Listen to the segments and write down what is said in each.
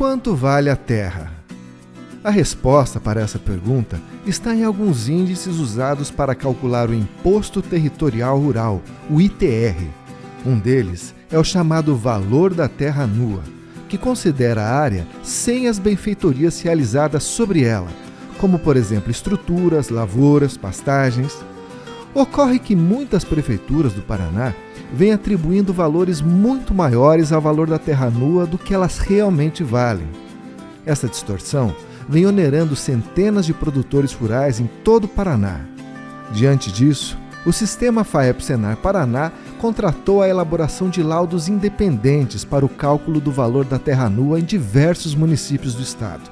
Quanto vale a terra? A resposta para essa pergunta está em alguns índices usados para calcular o Imposto Territorial Rural, o ITR. Um deles é o chamado valor da terra nua, que considera a área sem as benfeitorias realizadas sobre ela, como, por exemplo, estruturas, lavouras, pastagens. Ocorre que muitas prefeituras do Paraná vêm atribuindo valores muito maiores ao valor da terra nua do que elas realmente valem. Essa distorção vem onerando centenas de produtores rurais em todo o Paraná. Diante disso, o sistema FAEP-Senar Paraná contratou a elaboração de laudos independentes para o cálculo do valor da terra nua em diversos municípios do estado.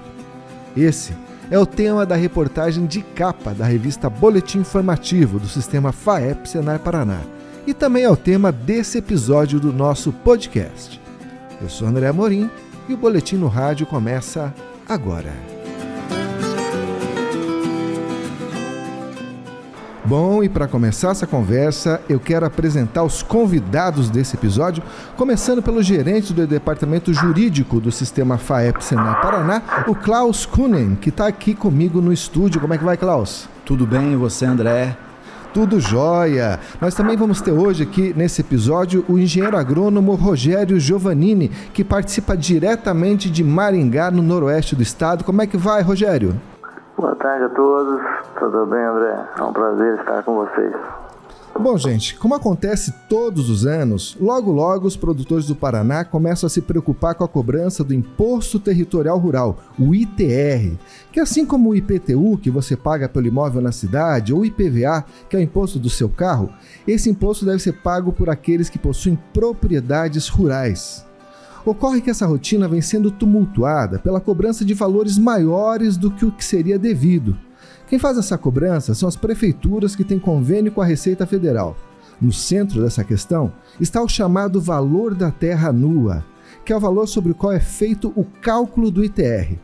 Esse é o tema da reportagem de capa da revista Boletim Informativo do sistema FAEP-Senar Paraná e também é o tema desse episódio do nosso podcast. Eu sou André Amorim e o Boletim no Rádio começa agora. Bom, e para começar essa conversa, eu quero apresentar os convidados desse episódio, começando pelo gerente do Departamento Jurídico do Sistema FAEP-Senar Paraná, o Klaus Kunen, que está aqui comigo no estúdio. Como é que vai, Klaus? Tudo bem, e você, André? Tudo jóia! Nós também vamos ter hoje aqui nesse episódio o engenheiro agrônomo Rogério Giovannini, que participa diretamente de Maringá, no noroeste do estado. Como é que vai, Rogério? Boa tarde a todos, tudo bem, André? É um prazer estar com vocês. Bom, gente, como acontece todos os anos, logo os produtores do Paraná começam a se preocupar com a cobrança do Imposto Territorial Rural, o ITR, que assim como o IPTU, que você paga pelo imóvel na cidade, ou o IPVA, que é o imposto do seu carro, esse imposto deve ser pago por aqueles que possuem propriedades rurais. Ocorre que essa rotina vem sendo tumultuada pela cobrança de valores maiores do que o que seria devido. Quem faz essa cobrança são as prefeituras que têm convênio com a Receita Federal. No centro dessa questão está o chamado valor da terra nua, que é o valor sobre o qual é feito o cálculo do ITR.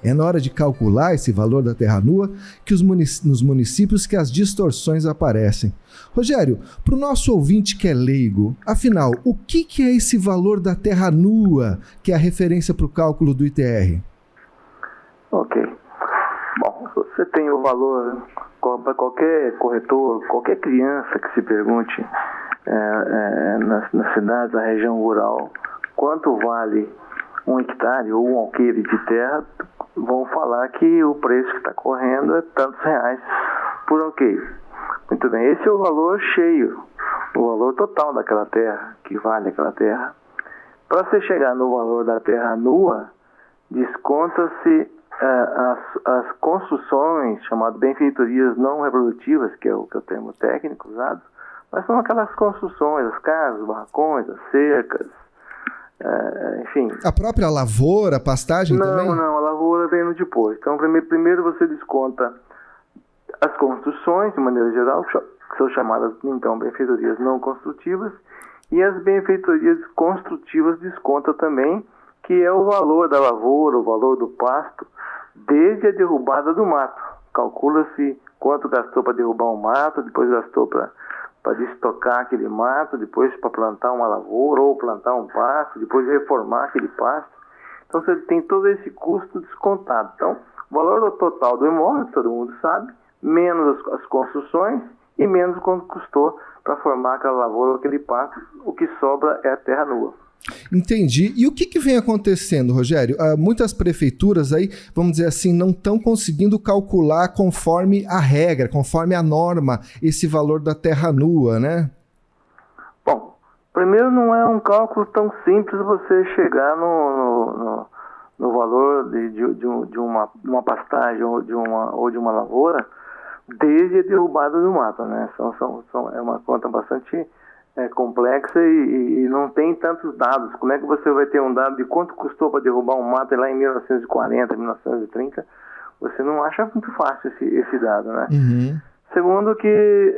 É na hora de calcular esse valor da terra nua que nos municípios que as distorções aparecem. Rogério, para o nosso ouvinte que é leigo, afinal, o que é esse valor da terra nua, que é a referência para o cálculo do ITR? Ok. Bom, você tem o valor, para qualquer corretor, qualquer criança que se pergunte nas cidades, na região rural, quanto vale um hectare ou um alqueire de terra, vão falar que o preço que está correndo é tantos reais por alqueire. Muito bem, esse é o valor cheio, o valor total daquela terra, que vale aquela terra. Para você chegar no valor da terra nua, desconta-se as construções, chamadas benfeitorias não reprodutivas, que é o termo técnico usado, mas são aquelas construções, as casas, os barracões, as cercas, enfim. A própria lavoura, a pastagem também? Não, a lavoura vem no depois. Então, primeiro você desconta as construções, de maneira geral, que são chamadas, então, benfeitorias não construtivas, e as benfeitorias construtivas desconta também, que é o valor da lavoura, o valor do pasto, desde a derrubada do mato. Calcula-se quanto gastou para derrubar um mato, depois gastou para destocar aquele mato, depois para plantar uma lavoura ou plantar um pasto, depois reformar aquele pasto. Então você tem todo esse custo descontado. Então, o valor total do imóvel, todo mundo sabe, menos as construções e menos quanto custou para formar aquela lavoura ou aquele pasto, o que sobra é a terra nua. Entendi. E o que vem acontecendo, Rogério? Muitas prefeituras aí, vamos dizer assim, não estão conseguindo calcular conforme a regra, conforme a norma, esse valor da terra nua, né? Bom, primeiro não é um cálculo tão simples você chegar no valor de uma pastagem ou de uma lavoura desde a derrubada do mato, né? É uma conta bastante complexa e não tem tantos dados. Como é que você vai ter um dado de quanto custou para derrubar um mato lá em 1940, 1930? Você não acha muito fácil esse dado, né? Uhum. Segundo que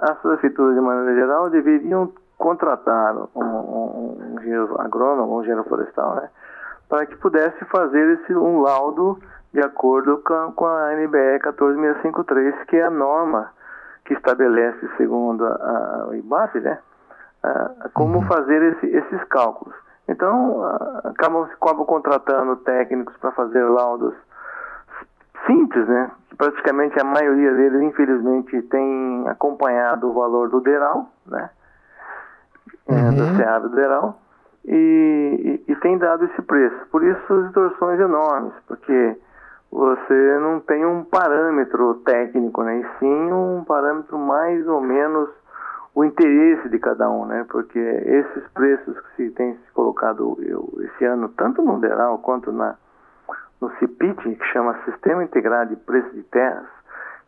as prefeituras, de maneira geral, deveriam contratar um engenheiro agrônomo, um engenheiro florestal, né? Para que pudesse fazer um laudo de acordo com a NBR 14653, que é a norma que estabelece, segundo o IBAP, né? Como fazer esses cálculos. Então, acabam contratando técnicos para fazer laudos simples, né? Praticamente a maioria deles, infelizmente, tem acompanhado o valor do DERAL, né? Do SEAB do DERAL, e tem dado esse preço. Por isso, as distorções enormes, porque você não tem um parâmetro técnico, né? E sim um parâmetro mais ou menos o interesse de cada um, né? Porque esses preços que se tem se colocado esse ano, tanto no DERAL quanto no CIPIT, que chama Sistema Integrado de Preço de Terras,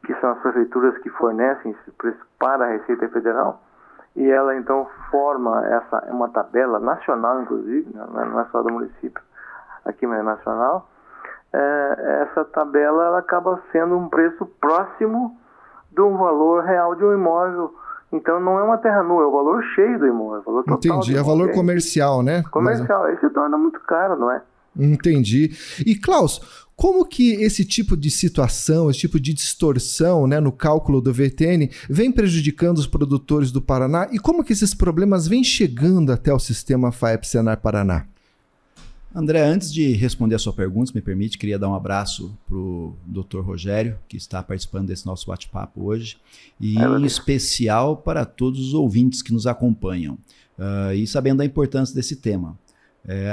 que são as prefeituras que fornecem esse preço para a Receita Federal, e ela então forma uma tabela nacional, inclusive, não é só do município, aqui mas é nacional. Essa tabela ela acaba sendo um preço próximo do valor real de um imóvel. Então não é uma terra nua, é o valor cheio do imóvel, o valor total. Entendi, é valor comercial, né? Comercial, aí se torna muito caro, não é? Entendi. E Klaus, como que esse tipo de situação, esse tipo de distorção, né, no cálculo do VTN vem prejudicando os produtores do Paraná e como que esses problemas vêm chegando até o sistema FAEP-Senar Paraná? André, antes de responder a sua pergunta, se me permite, queria dar um abraço para o Dr. Rogério, que está participando desse nosso bate-papo hoje, e em especial para todos os ouvintes que nos acompanham, e sabendo da importância desse tema.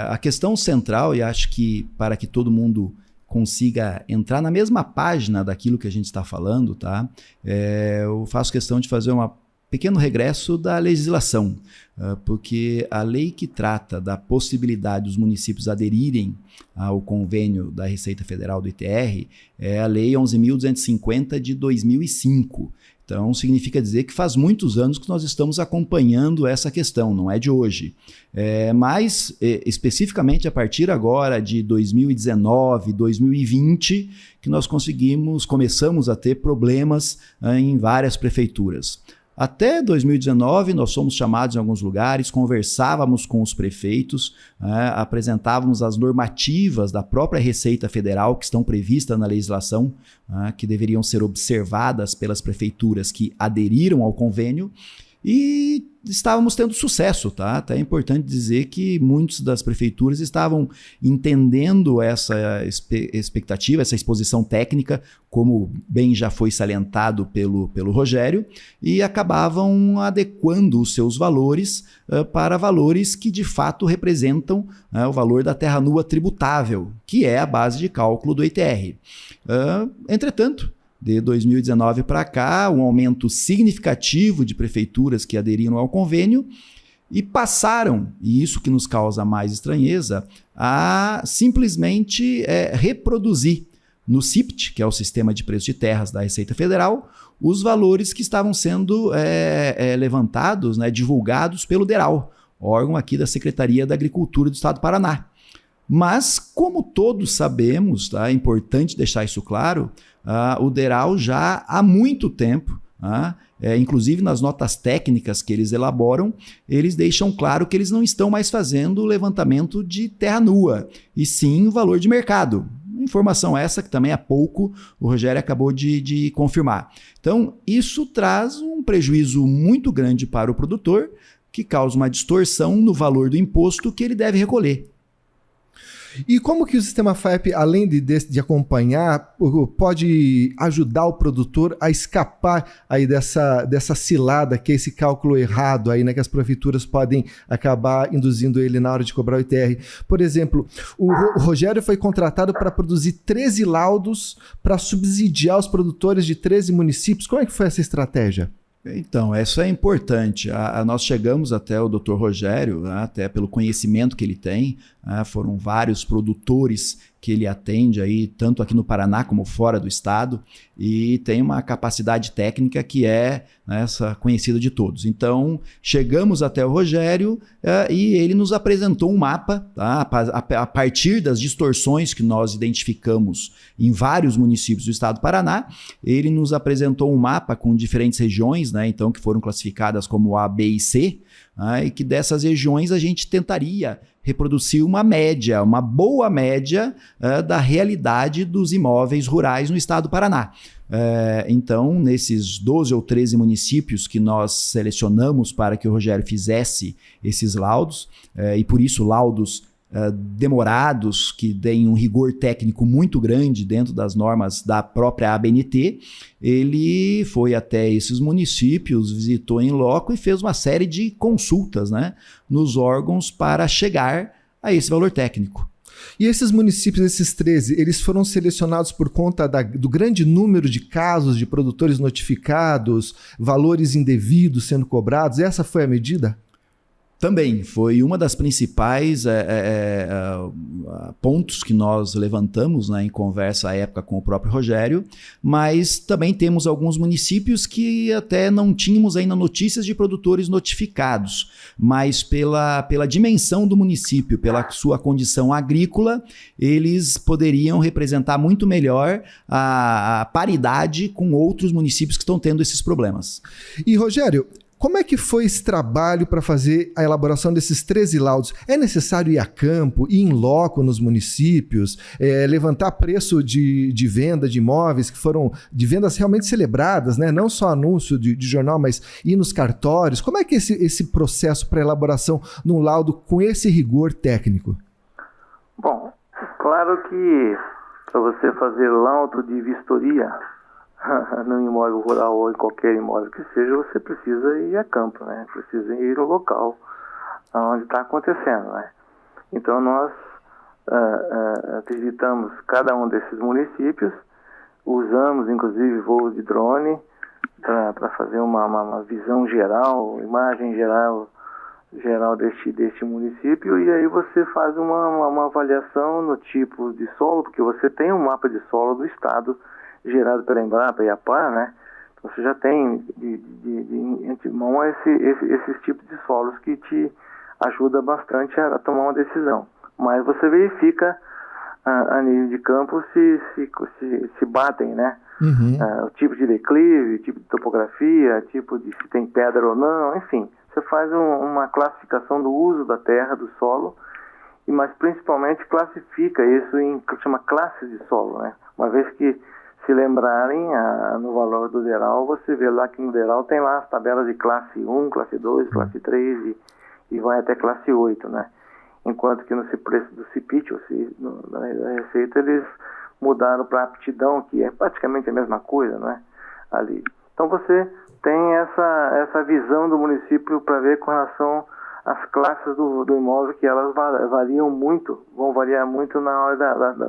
A questão central, e acho que para que todo mundo consiga entrar na mesma página daquilo que a gente está falando, tá? Eu faço questão de fazer um pequeno regresso da legislação, porque a lei que trata da possibilidade dos municípios aderirem ao convênio da Receita Federal do ITR é a Lei 11.250 de 2005. Então, significa dizer que faz muitos anos que nós estamos acompanhando essa questão, não é de hoje. Mas, especificamente a partir agora de 2019, 2020, que nós começamos a ter problemas em várias prefeituras. Até 2019, nós fomos chamados em alguns lugares, conversávamos com os prefeitos, apresentávamos as normativas da própria Receita Federal que estão previstas na legislação, que deveriam ser observadas pelas prefeituras que aderiram ao convênio, e estávamos tendo sucesso, tá? Até é importante dizer que muitas das prefeituras estavam entendendo essa expectativa, essa exposição técnica, como bem já foi salientado pelo Rogério, e acabavam adequando os seus valores para valores que de fato representam o valor da terra nua tributável, que é a base de cálculo do ITR. Entretanto, de 2019 para cá, um aumento significativo de prefeituras que aderiram ao convênio e passaram, e isso que nos causa mais estranheza, a simplesmente reproduzir no CIPT, que é o Sistema de Preço de Terras da Receita Federal, os valores que estavam sendo levantados, divulgados pelo DERAL, órgão aqui da Secretaria da Agricultura do Estado do Paraná. Mas, como todos sabemos, tá? É importante deixar isso claro, o DERAL já há muito tempo, inclusive nas notas técnicas que eles elaboram, eles deixam claro que eles não estão mais fazendo o levantamento de terra nua, e sim o valor de mercado. Informação essa que também há pouco o Rogério acabou de confirmar. Então, isso traz um prejuízo muito grande para o produtor, que causa uma distorção no valor do imposto que ele deve recolher. E como que o sistema FAEP, além de acompanhar, pode ajudar o produtor a escapar aí dessa cilada, que é esse cálculo errado aí, né, que as prefeituras podem acabar induzindo ele na hora de cobrar o ITR? Por exemplo, o Rogério foi contratado para produzir 13 laudos para subsidiar os produtores de 13 municípios. Como é que foi essa estratégia? Então, isso é importante. Nós chegamos até o Dr. Rogério, até pelo conhecimento que ele tem, foram vários produtores que ele atende aí, tanto aqui no Paraná como fora do estado, e tem uma capacidade técnica que é essa conhecida de todos. Então, chegamos até o Rogério e ele nos apresentou um mapa, tá? A partir das distorções que nós identificamos em vários municípios do estado do Paraná, ele nos apresentou um mapa com diferentes regiões, então, que foram classificadas como A, B e C, e que dessas regiões a gente tentaria reproduzir uma média, uma boa média da realidade dos imóveis rurais no estado do Paraná. Então, nesses 12 ou 13 municípios que nós selecionamos para que o Rogério fizesse esses laudos, e por isso laudos demorados, que têm um rigor técnico muito grande dentro das normas da própria ABNT, ele foi até esses municípios, visitou em loco e fez uma série de consultas, né, nos órgãos para chegar a esse valor técnico. E esses municípios, esses 13, eles foram selecionados por conta do grande número de casos de produtores notificados, valores indevidos sendo cobrados? Essa foi a medida? Também foi uma das principais pontos que nós levantamos, né, em conversa à época com o próprio Rogério, mas também temos alguns municípios que até não tínhamos ainda notícias de produtores notificados, mas pela dimensão do município, pela sua condição agrícola, eles poderiam representar muito melhor a paridade com outros municípios que estão tendo esses problemas. E, Rogério, como é que foi esse trabalho para fazer a elaboração desses 13 laudos? É necessário ir a campo, ir em loco nos municípios, levantar preço de venda de imóveis que foram de vendas realmente celebradas, né? Não só anúncio de jornal, mas ir nos cartórios? Como é que é esse processo para elaboração de um laudo com esse rigor técnico? Bom, claro que para você fazer laudo de vistoria no imóvel rural ou em qualquer imóvel que seja, você precisa ir a campo, né? Precisa ir ao local onde está acontecendo, né? Então nós visitamos cada um desses municípios, usamos inclusive voos de drone para fazer uma visão geral, imagem geral deste município, e aí você faz uma avaliação no tipo de solo, porque você tem um mapa de solo do estado gerado pela Embrapa e a APAR, né? Então você já tem de antemão esses tipos de solos que te ajuda bastante a tomar uma decisão. Mas você verifica a nível de campo se batem, né? Uhum. O tipo de declive, tipo de topografia, tipo de se tem pedra ou não, enfim. Você faz uma classificação do uso da terra, do solo, mas principalmente classifica isso chama classes de solo, né? Uma vez que se lembrarem, no valor do DERAL, você vê lá que no DERAL tem lá as tabelas de classe 1, classe 2, classe 3 e vai até classe 8, né? Enquanto que no preço do CIPIT, da Receita, eles mudaram para aptidão, que é praticamente a mesma coisa, né? Ali. Então você tem essa visão do município para ver com relação às classes do imóvel, que elas variam muito, vão variar muito na hora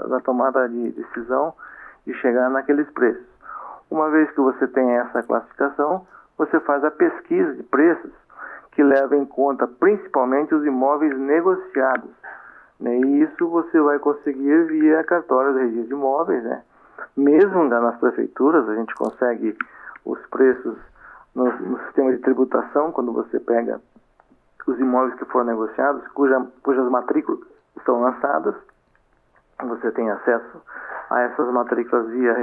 da tomada de decisão, de chegar naqueles preços. Uma vez que você tem essa classificação, você faz a pesquisa de preços, que leva em conta principalmente os imóveis negociados, né? E isso você vai conseguir via cartórios de registro de imóveis, né? Mesmo nas prefeituras, a gente consegue os preços no sistema de tributação, quando você pega os imóveis que foram negociados, cujas matrículas estão lançadas, você tem acesso a essas matrículas via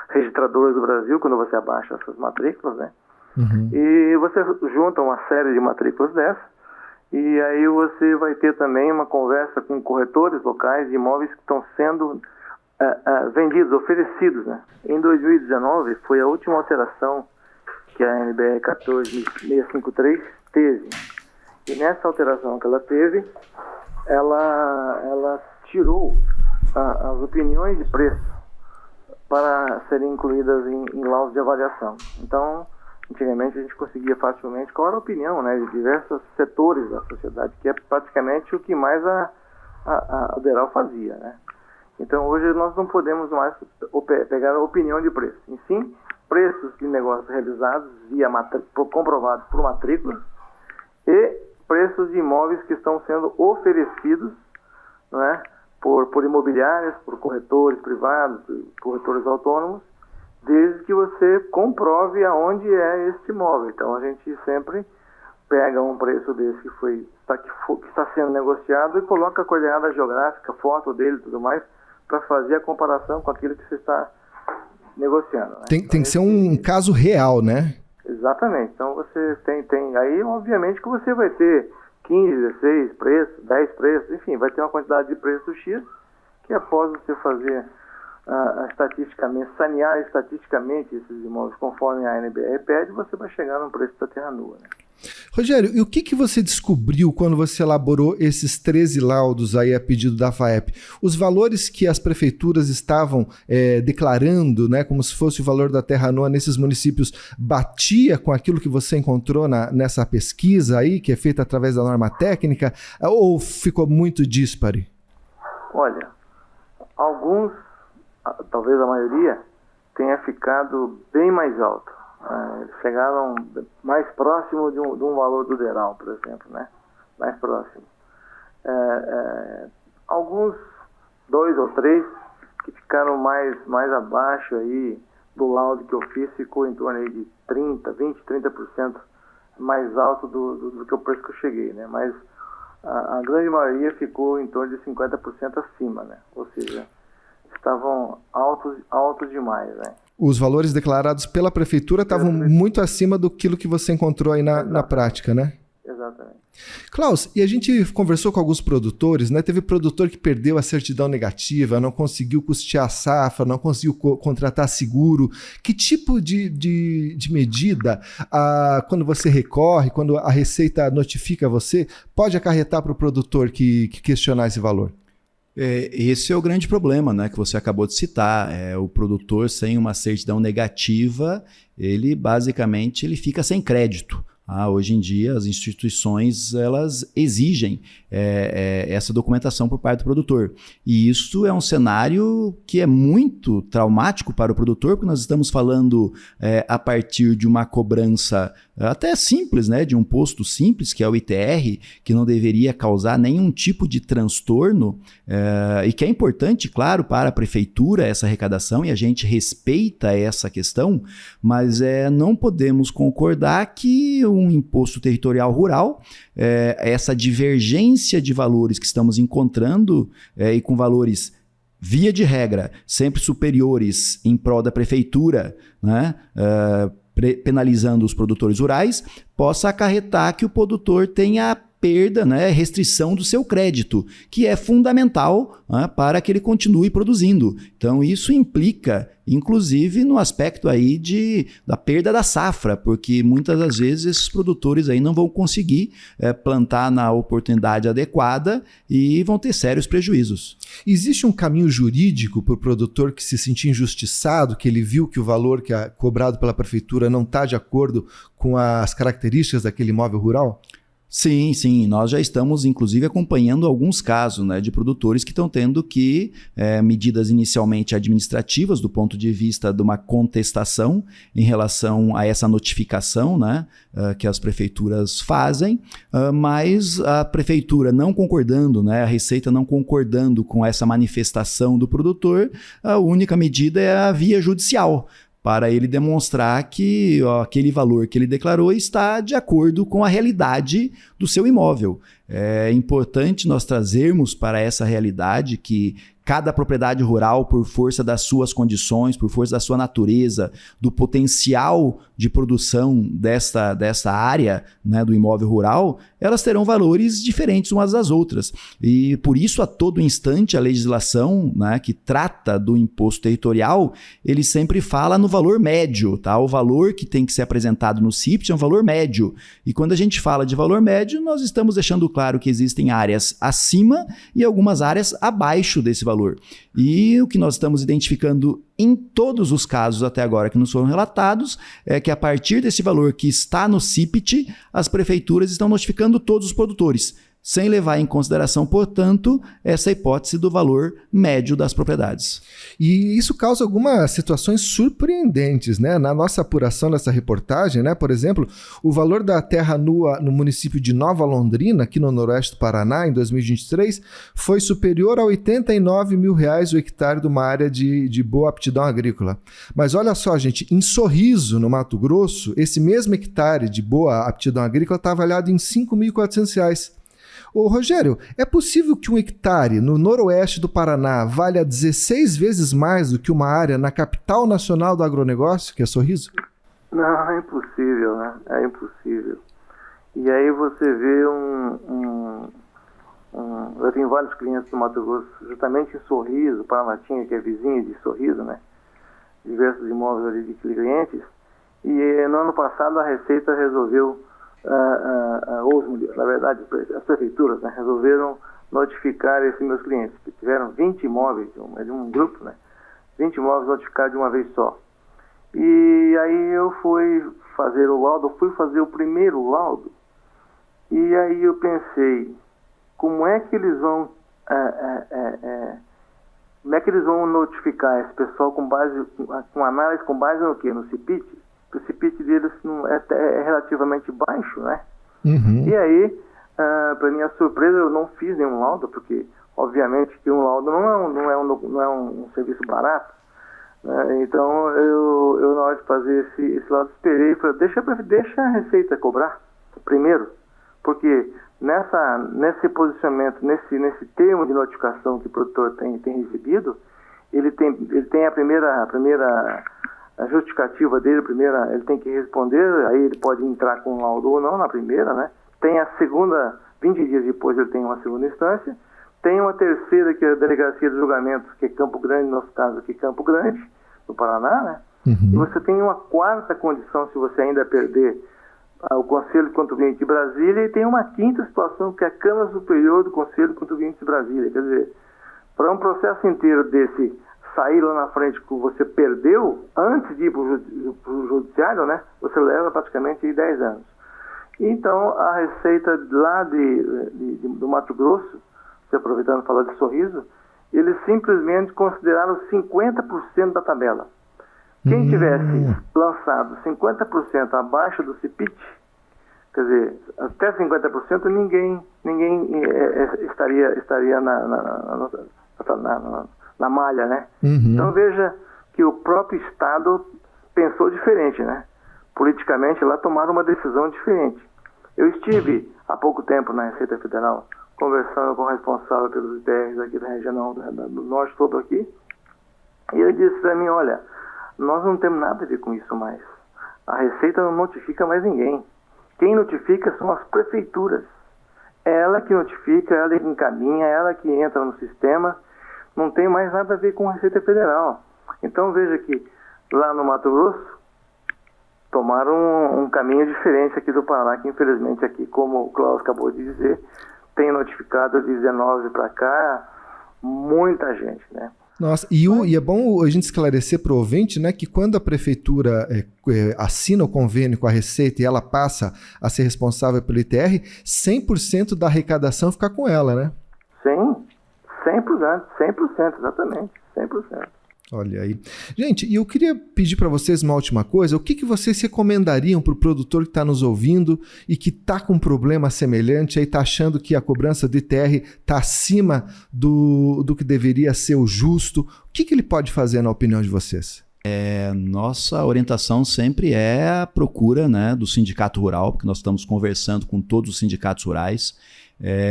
registradores do Brasil, quando você abaixa essas matrículas, né? Uhum. E você junta uma série de matrículas dessas, e aí você vai ter também uma conversa com corretores locais de imóveis que estão sendo vendidos, oferecidos, né? Em 2019 foi a última alteração que a NBR 14653 teve. E nessa alteração que ela teve, ela tirou as opiniões de preço para serem incluídas em laudos de avaliação. Então, antigamente a gente conseguia facilmente qual era a opinião, né, de diversos setores da sociedade, que é praticamente o que mais a DERAL fazia, né? Então hoje nós não podemos mais pegar a opinião de preço, e sim preços de negócios realizados comprovados por matrículas e preços de imóveis que estão sendo oferecidos, né, por imobiliárias, por corretores privados, corretores autônomos, desde que você comprove aonde é este imóvel. Então a gente sempre pega um preço desse que está sendo negociado e coloca a coordenada geográfica, foto dele e tudo mais, para fazer a comparação com aquilo que você está negociando, né? Tem que ser um caso real, né? Exatamente. Então você tem aí obviamente que você vai ter 15, 16 preços, 10 preços, enfim, vai ter uma quantidade de preço X que após você fazer estatisticamente, sanear estatisticamente esses imóveis conforme a NBR pede, você vai chegar no preço da terra nua, né? Rogério, e o que você descobriu quando você elaborou esses 13 laudos aí a pedido da FAEP? Os valores que as prefeituras estavam declarando, né, como se fosse o valor da terra nua nesses municípios, batia com aquilo que você encontrou nessa pesquisa aí, que é feita através da norma técnica, ou ficou muito díspare? Olha, alguns, talvez a maioria, tenha ficado bem mais alto. Eles chegaram mais próximo de um valor do DERAL, por exemplo, né? Mais próximo. Alguns, 2 ou 3, que ficaram mais abaixo aí do laudo que eu fiz, ficou em torno aí de 30% mais alto do que o preço que eu cheguei, né? Mas a grande maioria ficou em torno de 50% acima, né? Ou seja, estavam altos demais, né? Os valores declarados pela prefeitura estavam muito acima do que você encontrou aí na prática, né? Exatamente. Klaus, e a gente conversou com alguns produtores, né? Teve produtor que perdeu a certidão negativa, não conseguiu custear a safra, não conseguiu contratar seguro. Que tipo de medida, quando você recorre, quando a Receita notifica você, pode acarretar para o produtor que questionar esse valor? Esse é o grande problema, né, que você acabou de citar. O produtor sem uma certidão negativa, ele basicamente fica sem crédito. Hoje em dia, as instituições elas exigem essa documentação por parte do produtor. E isso é um cenário que é muito traumático para o produtor, porque nós estamos falando a partir de uma cobrança até simples, né, de um imposto simples, que é o ITR, que não deveria causar nenhum tipo de transtorno, e que é importante, claro, para a prefeitura essa arrecadação, e a gente respeita essa questão, mas não podemos concordar que um imposto territorial rural, essa divergência de valores que estamos encontrando, e com valores, via de regra, sempre superiores em prol da prefeitura, né, penalizando os produtores rurais, possa acarretar que o produtor tenha perda, né, restrição do seu crédito, que é fundamental, né, para que ele continue produzindo. Então isso implica, inclusive, no aspecto aí da perda da safra, porque muitas das vezes esses produtores aí não vão conseguir plantar na oportunidade adequada e vão ter sérios prejuízos. Existe um caminho jurídico para o produtor que se sentir injustiçado, que ele viu que o valor que é cobrado pela prefeitura não está de acordo com as características daquele imóvel rural? Sim, sim. Nós já estamos, inclusive, acompanhando alguns casos, né, de produtores que estão tendo que medidas inicialmente administrativas do ponto de vista de uma contestação em relação a essa notificação, né, que as prefeituras fazem, mas a prefeitura não concordando, né, a Receita não concordando com essa manifestação do produtor, a única medida é a via judicial, para ele demonstrar que aquele valor que ele declarou está de acordo com a realidade do seu imóvel. É importante nós trazermos para essa realidade que cada propriedade rural, por força das suas condições, por força da sua natureza, do potencial de produção dessa área, né, do imóvel rural, elas terão valores diferentes umas das outras. E por isso, a todo instante, a legislação, né, que trata do imposto territorial, ele sempre fala no valor médio, tá? O valor que tem que ser apresentado no CIPT é um valor médio. E quando a gente fala de valor médio, nós estamos deixando claro que existem áreas acima e algumas áreas abaixo desse valor. E o que nós estamos identificando em todos os casos até agora que nos foram relatados é que a partir desse valor que está no CIPT, as prefeituras estão notificando todos os produtores, sem levar em consideração, portanto, essa hipótese do valor médio das propriedades. E isso causa algumas situações surpreendentes, né? Na nossa apuração dessa reportagem, né? Por exemplo, o valor da terra nua no município de Nova Londrina, aqui no noroeste do Paraná, em 2023, foi superior a R$89 mil o hectare de uma área de boa aptidão agrícola. Mas olha só, gente, em Sorriso, no Mato Grosso, esse mesmo hectare de boa aptidão agrícola está avaliado em R$5.400. Ô Rogério, é possível que um hectare no noroeste do Paraná valha 16 vezes mais do que uma área na capital nacional do agronegócio, que é Sorriso? Não, é impossível, né? É impossível. E aí você vê eu tenho vários clientes do Mato Grosso, justamente em Sorriso, Paranatinga, que é vizinho de Sorriso, né? Diversos imóveis ali de clientes. E no ano passado a Receita resolveu, na verdade as prefeituras, né, resolveram notificar esses meus clientes, que tiveram 20 imóveis, de um grupo, né? 20 imóveis notificados de uma vez só. E aí eu fui fazer o primeiro laudo, e aí eu pensei, como é que eles vão notificar esse pessoal com análise com base no quê? No CPIT? O CPIT deles é relativamente baixo, né? Uhum. E aí, para minha surpresa, eu não fiz nenhum laudo, porque obviamente que um laudo não é um serviço barato, né? Então eu na hora de fazer esse laudo esperei e falei, deixa a Receita cobrar primeiro, porque nesse posicionamento, nesse termo de notificação que o produtor tem recebido, ele tem a primeira justificativa dele, ele tem que responder, aí ele pode entrar com um laudo ou não na primeira, né? Tem a segunda, 20 dias depois ele tem uma segunda instância, tem uma terceira que é a Delegacia de Julgamentos, que é Campo Grande, no nosso caso aqui Campo Grande, no Paraná, né? Uhum. E você tem uma quarta condição se você ainda perder o Conselho de Contribuinte de Brasília, e tem uma quinta situação que é a Câmara Superior do Conselho de Contribuinte de Brasília. Quer dizer, para um processo inteiro desse sair lá na frente que você perdeu, antes de ir para o judiciário, né, você leva praticamente 10 anos. Então, a Receita lá do Mato Grosso, se aproveitando falar de Sorriso, eles simplesmente consideraram 50% da tabela. Quem tivesse lançado 50% abaixo do CPIT, quer dizer, até 50% ninguém estaria na malha, né? Uhum. Então veja que o próprio Estado pensou diferente, né? Politicamente lá tomaram uma decisão diferente. Eu estive há pouco tempo na Receita Federal conversando com o responsável pelos ITRs aqui da região do norte todo aqui, e ele disse para mim, olha, nós não temos nada a ver com isso mais. A Receita não notifica mais ninguém. Quem notifica são as prefeituras. É ela que notifica, ela que encaminha, ela que entra no sistema. Não tem mais nada a ver com a Receita Federal. Então veja que lá no Mato Grosso tomaram um caminho diferente aqui do Paraná, que infelizmente aqui, como o Cláudio acabou de dizer, tem notificado de 19 para cá muita gente, né? Nossa, e é bom a gente esclarecer para o ouvinte, né, que quando a prefeitura assina o convênio com a Receita e ela passa a ser responsável pelo ITR, 100% da arrecadação fica com ela, né? Sim, 100%, exatamente, 100%. Olha aí. Gente, e eu queria pedir para vocês uma última coisa. O que vocês recomendariam para o produtor que está nos ouvindo e que está com um problema semelhante, aí está achando que a cobrança do ITR está acima do que deveria ser o justo? O que ele pode fazer, na opinião de vocês? Nossa orientação sempre é a procura, né, do sindicato rural, porque nós estamos conversando com todos os sindicatos rurais.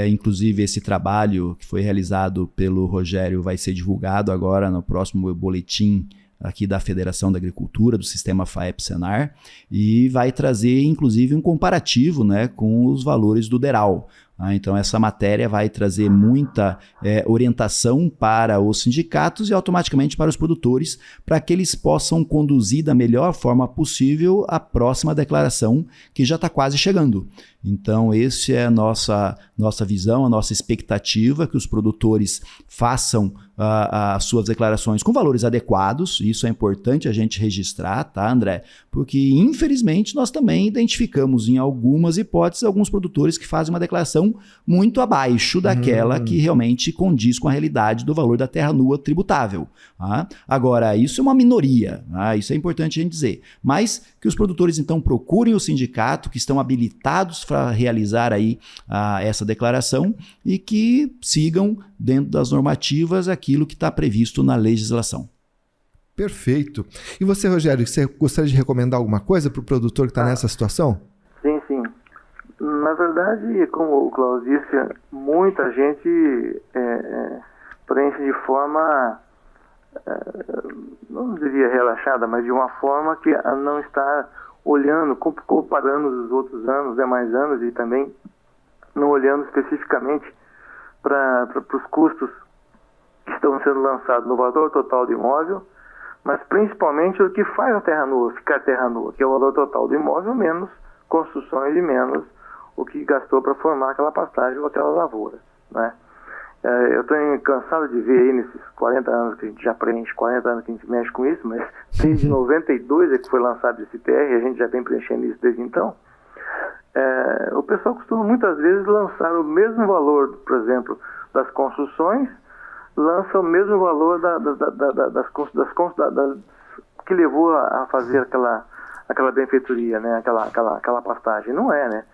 Inclusive esse trabalho que foi realizado pelo Rogério vai ser divulgado agora no próximo boletim aqui da Federação da Agricultura, do Sistema FAEP-Senar, e vai trazer inclusive um comparativo, né, com os valores do DERAL. Então essa matéria vai trazer muita orientação para os sindicatos e automaticamente para os produtores, para que eles possam conduzir da melhor forma possível a próxima declaração, que já está quase chegando. Então essa é a nossa visão, a nossa expectativa, que os produtores façam as suas declarações com valores adequados. Isso é importante a gente registrar, tá, André? Porque infelizmente nós também identificamos em algumas hipóteses alguns produtores que fazem uma declaração muito abaixo daquela que realmente condiz com a realidade do valor da terra nua tributável. Tá? Agora, isso é uma minoria, tá? Isso é importante a gente dizer. Mas que os produtores então procurem o sindicato, que estão habilitados para realizar aí essa declaração e que sigam dentro das normativas aquilo que está previsto na legislação. Perfeito. E você, Rogério, você gostaria de recomendar alguma coisa para o produtor que está nessa situação? Sim. Na verdade, como o Cláudio disse, muita gente preenche de forma, não diria relaxada, mas de uma forma que não está olhando, comparando os outros anos, demais anos, e também não olhando especificamente para os custos que estão sendo lançados no valor total do imóvel, mas principalmente o que faz a terra nua ficar terra nua, que é o valor total do imóvel menos construções e menos o que gastou para formar aquela pastagem ou aquela lavoura, né? Eu estou cansado de ver aí nesses 40 anos que a gente já preenche, 40 anos que a gente mexe com isso, mas desde 92 é que foi lançado esse ITR, e a gente já vem preenchendo isso desde então. O pessoal costuma muitas vezes lançar o mesmo valor, por exemplo, das construções, lança o mesmo valor que levou a fazer aquela benfeitoria, né? aquela pastagem. Não é, né?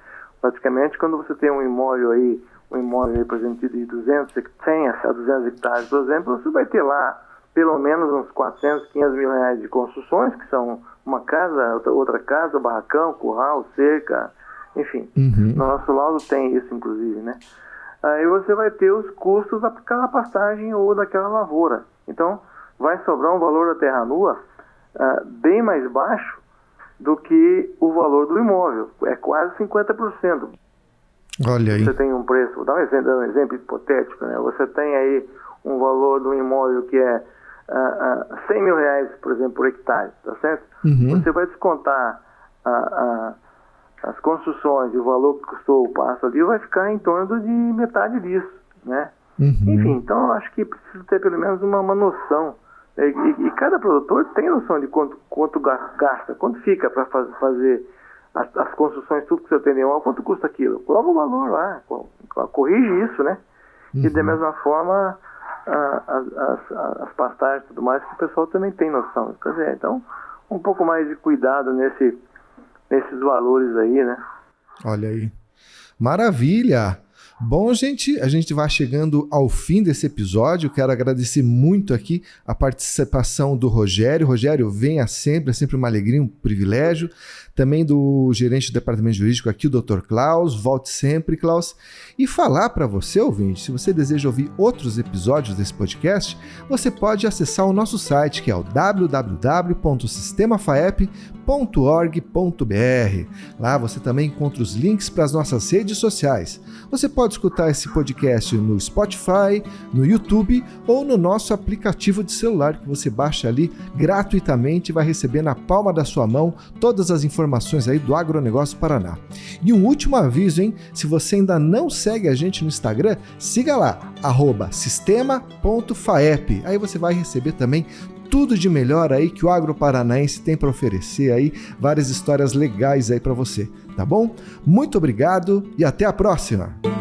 Praticamente, quando você tem um imóvel aí, por exemplo, de 100 a 200 hectares, por exemplo, você vai ter lá pelo menos uns 400, 500 mil reais de construções, que são uma casa, outra casa, barracão, curral, cerca, enfim. No nosso laudo tem isso, inclusive, né? Aí você vai ter os custos daquela pastagem ou daquela lavoura. Então, vai sobrar um valor da terra nua bem mais baixo do que o valor do imóvel. É quase 50%. Olha aí. Você tem um preço, vou dar um exemplo hipotético, né? Você tem aí um valor do imóvel que é 100 mil reais, por exemplo, por hectare, tá certo? Você vai descontar as construções e o valor que custou o pasto ali, vai ficar em torno de metade disso, né? Enfim, então eu acho que precisa ter pelo menos uma noção. E cada produtor tem noção de quanto gasta, quanto fica para fazer as construções, tudo que você tem, quanto custa aquilo. Coloca o valor lá, corrige isso, né? E da mesma forma, as pastagens e tudo mais, que o pessoal também tem noção. Quer dizer, então, um pouco mais de cuidado nesses valores aí, né? Olha aí. Maravilha! Bom, gente, a gente vai chegando ao fim desse episódio. Quero agradecer muito aqui a participação do Rogério. Rogério, venha sempre, é sempre uma alegria, um privilégio. Também do gerente do departamento jurídico aqui, o Dr. Klaus. Volte sempre, Klaus. E falar para você, ouvinte, se você deseja ouvir outros episódios desse podcast, você pode acessar o nosso site, que é o www.sistemafaep.org.br. Lá você também encontra os links para as nossas redes sociais. Você pode escutar esse podcast no Spotify, no YouTube ou no nosso aplicativo de celular, que você baixa ali gratuitamente e vai receber na palma da sua mão todas as informações aí do Agronegócio Paraná. E um último aviso, hein? Se você ainda não segue a gente no Instagram, siga lá, @sistema.faep. Aí você vai receber também tudo de melhor aí que o Agro Paranaense tem para oferecer aí, várias histórias legais aí para você, tá bom? Muito obrigado e até a próxima!